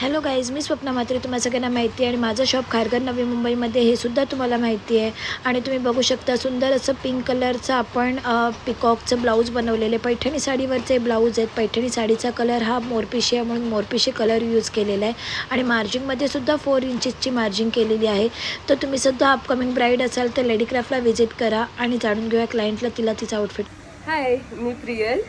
Hello guys, मी स्वप्ना म्हात्रे. तुम्हाला सगळ्यांना माहिती आहे आणि माझं शॉप खारघर नवी मुंबईमध्ये हे सुद्धा तुम्हाला माहिती आहे. आणि तुम्ही बघू शकता सुंदर असं पिंक कलरचं आपण पिकॉकचं ब्लाऊज बनवलेले पैठणी साडीवरचे ब्लाऊज आहेत. पैठणी साडीचा कलर हा मोरपिशी आहे म्हणून मोरपिशी कलर यूज केलेला आहे आणि मार्जिंगमध्ये सुद्धा 4 इंचेसची मार्जिंग केलेली आहे. तर तुम्ही सुद्धा अपकमिंग ब्राईड असाल तर लेडीक्राफ्टला व्हिजिट करा आणि जाणून घेऊया क्लायंटला तिला तिचा आउटफिट. हाय, मी प्रियल.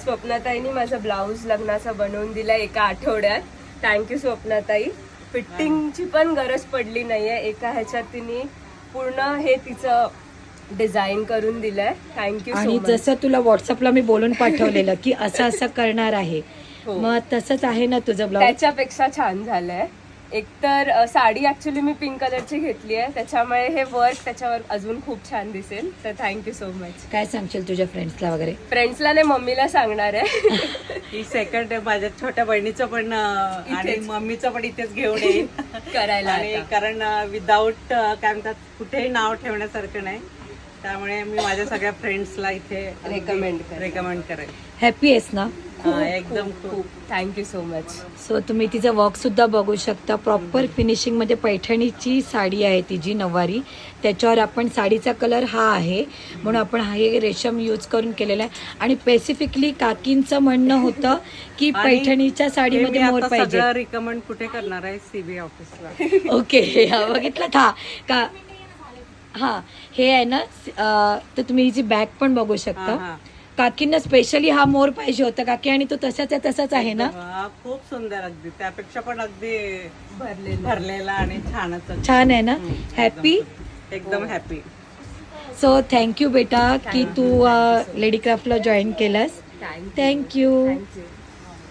स्वप्नाताईंनी माझा ब्लाऊज लग्नाचा बनवून दिला एका आठवड्यात. थँक्यू स्वप्नाताई. फिटिंगची पण गरज पडली नाहीये. एका ह्याच्यात तिने पूर्ण हे तिचं डिझाईन करून दिलंय. थँक्यू सो आणि मच. जसं तुला व्हॉट्सअपला मी बोलून पाठवलेलं की असं असं करणार आहे, हो. मग तसंच आहे ना तुझं ब्लाऊज? त्याच्यापेक्षा छान झालंय. एकतर साडी ऍक्च्युली मी पिंक कलरची घेतली आहे, त्याच्यामुळे हे वर्क त्याच्यावर अजून खूप छान दिसेल. तर थँक्यू सो मच. काय सांगशील तुझ्या फ्रेंड्सला वगैरे? फ्रेंड्सला नाही, मम्मीला सांगणार आहे. ही सेकंड माझ्या छोट्या बहिणीचं पण आणि मम्मीचं पण इथेच घेऊन येईल करायला आणि आता. कारण विदाऊट काय म्हणतात कुठेही नाव ठेवण्यासारखं नाही, त्यामुळे मी माझ्या सगळ्या फ्रेंड्सला इथे रेकमेंड करेन. हॅपी आहेस ना? एकदम खूप थँक्यू सो मच. सो तुम्ही तिचं वर्क सुद्धा बघू शकता. प्रॉपर फिनिशिंग मध्ये पैठणीची साडी आहे तिची नऊवारी. त्याच्यावर आपण साडीचा कलर हा आहे म्हणून आपण हे रेशम यूज करून केलेला आहे. आणि स्पेसिफिकली काकींचं म्हणणं होतं की पैठणीच्या साडीमध्ये मोर पाहिजे. रिकमेंड कुठे करणार आहे? सीबी ऑफिसला. ओके, बघितलं था का? हा, हे आहे ना. तर तुम्ही हिची बॅग पण बघू शकता. काकींना स्पेशली हा मोर पाहिजे होता काकी, आणि तो तसाच आहे ना. खूप सुंदर, अगदी त्यापेक्षा पण अगदी भरलेला आणि छानच. छान आहे ना. हॅपी, एकदम हॅपी. सो थँक्यू बेटा की तू लेडीक्राफ्टला जॉईन केलंस. थँक्यू.